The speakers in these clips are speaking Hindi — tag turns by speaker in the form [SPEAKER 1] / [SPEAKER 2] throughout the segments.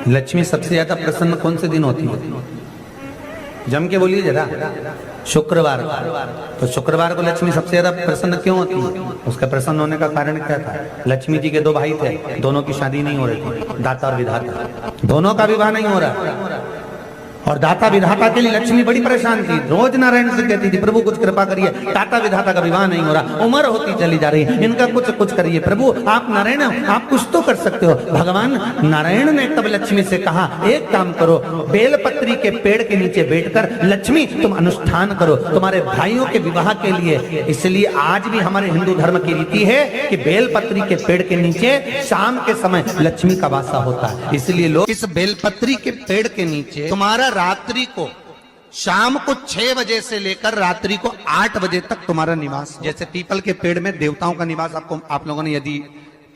[SPEAKER 1] लक्ष्मी सबसे ज्यादा प्रसन्न कौन से दिन होती है? जम के बोलिए जरा। शुक्रवार। तो शुक्रवार को लक्ष्मी सबसे ज्यादा प्रसन्न क्यों होती है? उसका प्रसन्न होने का कारण क्या था? लक्ष्मी जी के दो भाई थे, दोनों की शादी नहीं हो रही थी, दाता और विधाता, दोनों का विवाह नहीं हो रहा। और दाता विधाता के लिए लक्ष्मी बड़ी परेशान थी, रोज नारायण से कहती थी प्रभु कुछ कृपा करिए, दाता विधाता का विवाह नहीं हो रहा, उम्र होती चली जा रही है, इनका कुछ करिए प्रभु, आप नारायण आप कुछ तो कर सकते हो। भगवान नारायण ने तब लक्ष्मी से कहा एक काम करो, बेलपत्री के पेड़ के नीचे बैठकर लक्ष्मी तुम अनुष्ठान करो तुम्हारे भाइयों के विवाह के लिए। इसलिए आज भी हमारे हिंदू धर्म की रीति है कि बेलपत्री के पेड़ के नीचे शाम के समय लक्ष्मी का वासा होता है। इसलिए लोग इस बेलपत्री के पेड़ के नीचे तुम्हारा रात्रि को शाम को 6 बजे से लेकर रात्रि को 8 बजे तक तुम्हारा निवास। जैसे पीपल के पेड़ में देवताओं का निवास, आपको आप लोगों ने यदि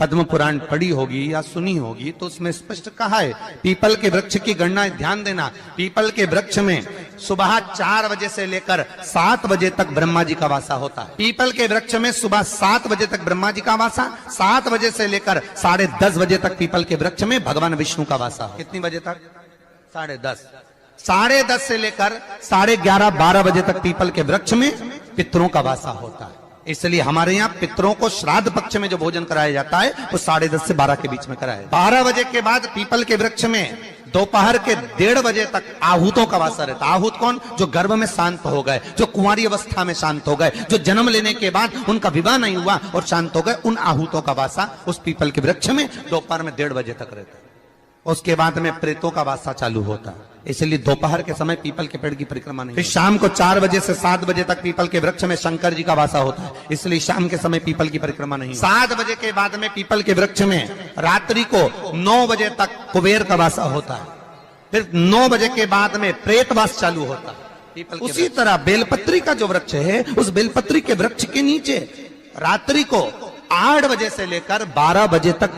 [SPEAKER 1] पद्म पुराण पढ़ी होगी या सुनी होगी तो उसमें स्पष्ट कहा है पीपल के वृक्ष की गणना, ध्यान देना, पीपल के वृक्ष में सुबह 4 बजे से लेकर 7 बजे तक ब्रह्मा जी का वासा होता है। पीपल के वृक्ष में सुबह 7 बजे तक ब्रह्मा जी का वासा, 7 बजे से लेकर 10:30 बजे तक पीपल के वृक्ष में भगवान विष्णु का वासा। कितनी बजे तक? 10:30। 10:30 से लेकर 11:30 12 बजे तक पीपल के वृक्ष में पितरों का वासा होता है। इसलिए हमारे यहाँ पितरों को श्राद्ध पक्ष में जो भोजन कराया जाता है वो 10:30 से 12 के बीच में कराया। 12 बजे के बाद पीपल के वृक्ष में दोपहर के 1:30 बजे तक आहूतों का वासा रहता। आहूत कौन? जो गर्भ में शांत हो गए, जो कुंवारी अवस्था में शांत हो गए, जो जन्म लेने के बाद उनका विवाह नहीं हुआ और शांत हो गए, उन आहूतों का वासा उस पीपल के वृक्ष में दोपहर में 1:30 बजे तक रहता है। उसके बाद में प्रेतों का वासा चालू होता है। इसलिए दोपहर के समय पीपल के पेड़ की परिक्रमा नहीं। फिर शाम को 4 बजे से 7 बजे तक पीपल के वृक्ष में शंकर जी का वासा होता है। इसलिए शाम के समय पीपल की परिक्रमा नहीं। 7 बजे के बाद में पीपल के वृक्ष में रात्रि को 9 बजे तक कुबेर का वासा होता है। फिर 9 बजे के बाद में प्रेतवास चालू होता है। उसी तरह बेलपत्री का जो वृक्ष है, उस बेलपत्री के वृक्ष के नीचे रात्रि को 8 बजे से लेकर 12 बजे तक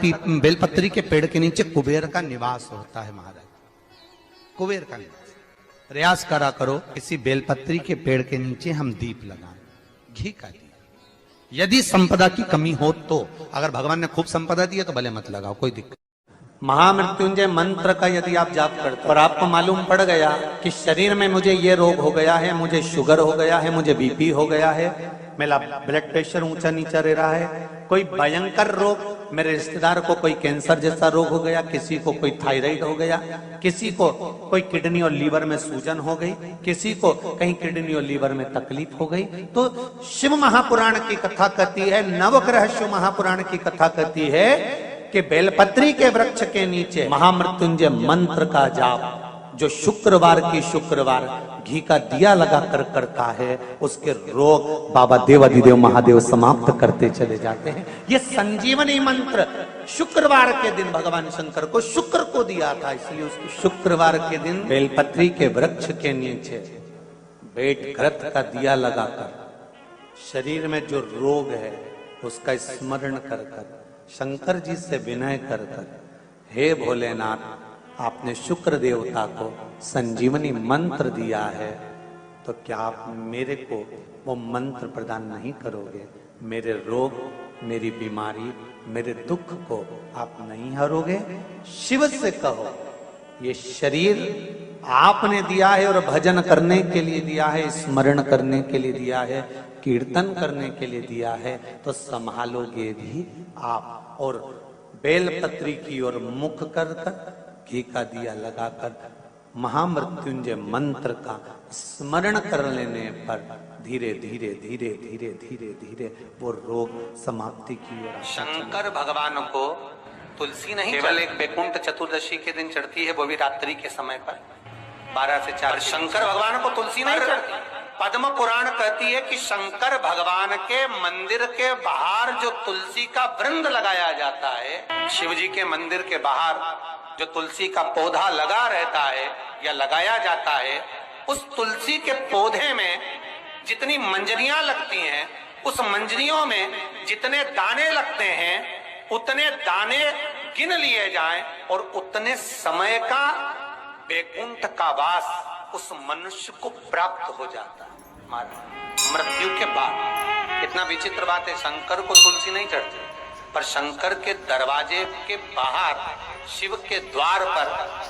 [SPEAKER 1] बेलपत्री के पेड़ के नीचे कुबेर का निवास होता है। महाराज कुबेर का निवास। प्रयास करा करो इसी बेलपत्री के पेड़ के नीचे हम दीप लगाएं, घी का दीप। यदि संपदा की कमी हो तो, अगर भगवान ने खूब संपदा दी है तो भले मत लगाओ, कोई दिक्कत। महामृत्युंजय मंत्र का यदि आप जाप करते और आपको मालूम पड़ गया कि शरीर में मुझे ये रोग हो गया है, मुझे शुगर हो गया है, मुझे बीपी हो गया है, मेरा ब्लड प्रेशर ऊंचा नीचा रह रहा है, कोई भयंकर रोग, मेरे रिश्तेदार को कोई कैंसर जैसा रोग हो गया, किसी को कोई थायराइड हो गया, किसी को कोई किडनी और लीवर में सूजन हो गई, किसी को कहीं किडनी और लीवर में तकलीफ हो गई, तो शिव महापुराण की कथा कहती है, नवग्रह शिव महापुराण की कथा कहती है कि बेलपत्री के वृक्ष के नीचे महामृत्युंजय मंत्र का जाप जो शुक्रवार की शुक्रवार घी का दिया लगा कर करता है, उसके रोग बाबा देवाधिदेव महादेव समाप्त करते चले जाते हैं। ये संजीवनी मंत्र शुक्रवार के दिन भगवान शंकर को शुक्र को दिया था, इसलिए उसको शुक्रवार के दिन बेलपत्री के वृक्ष के नीचे बैठ घृत का दिया लगाकर शरीर में जो रोग है उसका स्मरण कर कर शंकर जी से विनय कर कर, हे भोलेनाथ आपने शुक्र देवता को संजीवनी मंत्र दिया है, तो क्या आप मेरे को वो मंत्र प्रदान नहीं करोगे? मेरे रोग, मेरी बीमारी, मेरे दुख को आप नहीं हरोगे? शिव से कहो ये शरीर आपने दिया है और भजन करने के लिए दिया है, स्मरण करने के लिए दिया है, कीर्तन करने के लिए दिया है, तो संभालोगे भी आप। और बेलपत्री की ओर मुख कर घी का दिया लगाकर महामृत्युंजय मंत्र का स्मरण कर लेने पर धीरे धीरे धीरे धीरे धीरे धीरे वो रोग समाप्ति की ओर। शंकर भगवान को तुलसी नहीं केवल एक बैकुंठ चतुर्दशी के दिन चढ़ती है, वो भी रात्रि के समय पर 12 से 4। शंकर भगवान को तुलसी नहीं चढ़ती। पद्म पुराण कहती है कि शंकर भगवान के मंदिर के बाहर जो तुलसी का वृंद लगाया जाता है, शिव जी के मंदिर के बाहर जो तुलसी का पौधा लगा रहता है या लगाया जाता है, उस तुलसी के पौधे में जितनी मंजरियां लगती हैं, उस मंजरियों में जितने दाने लगते हैं, उतने दाने गिन लिए जाएं और उतने समय का बैकुंठ का वास उस मनुष्य को प्राप्त हो जाता है मृत्यु के बाद। इतना विचित्र बात है, शंकर को तुलसी नहीं चढ़ती, पर शंकर के दरवाजे के बाहर शिव के द्वार पर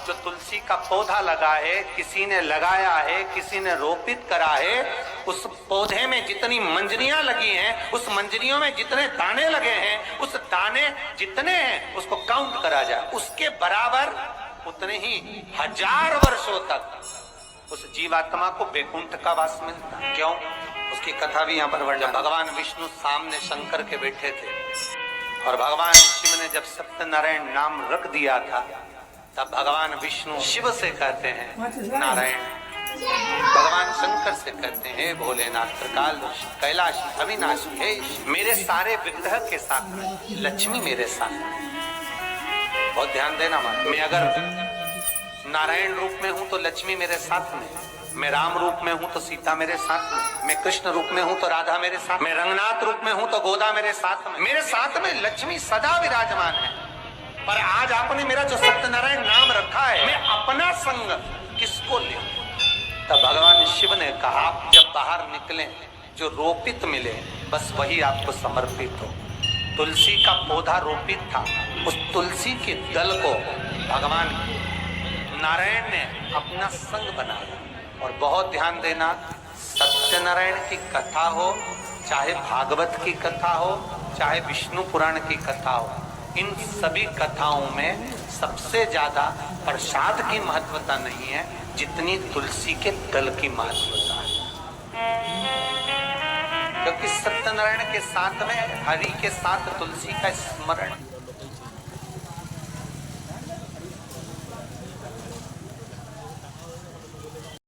[SPEAKER 1] जो तुलसी का पौधा लगा है, किसी ने लगाया है, किसी ने रोपित करा है, उस पौधे में जितनी मंजरियां लगी हैं, उस मंजरियों में जितने दाने लगे हैं, उस दाने जितने हैं उसको काउंट करा जाए, उसके बराबर उतने ही 1000 वर्षों तक उस जीवात्मा को वैकुंठ का वास मिलता। क्यों? उसकी कथा भी यहाँ पर वर्णन। भगवान विष्णु सामने शंकर के बैठे थे और भगवान शिव ने जब सत्यनारायण नाम रख दिया था, तब भगवान विष्णु शिव से कहते हैं नारायण, भगवान शंकर से कहते हैं भोलेनाथ, त्रिकाल कैलाशी अविनाशी हे मेरे सारे विग्रह के साथ लक्ष्मी मेरे साथ। बहुत ध्यान देना मां, मैं अगर नारायण रूप में हूं तो लक्ष्मी मेरे साथ में, मैं राम रूप में हूं तो सीता मेरे साथ में, मैं कृष्ण रूप में हूं तो राधा मेरे साथ, मैं रंगनाथ रूप में हूं तो गोदा मेरे साथ में लक्ष्मी सदा विराजमान है। पर आज आपने मेरा जो सत्यनारायण नाम रखा है, मैं अपना संग किसको ले? तब भगवान शिव ने कहा, आप जब बाहर निकले जो रोपित मिले बस वही आपको समर्पित हो। तुलसी का पौधा रोपित था, उस तुलसी के दल को भगवान नारायण ने अपना संग बनाया। और बहुत ध्यान देना, सत्यनारायण की कथा हो, चाहे भागवत की कथा हो, चाहे विष्णु पुराण की कथा हो, इन सभी कथाओं में सबसे ज्यादा प्रसाद की महत्वता नहीं है जितनी तुलसी के दल की महत्वता है। क्योंकि सत्यनारायण के साथ में हरि के साथ तुलसी का स्मरण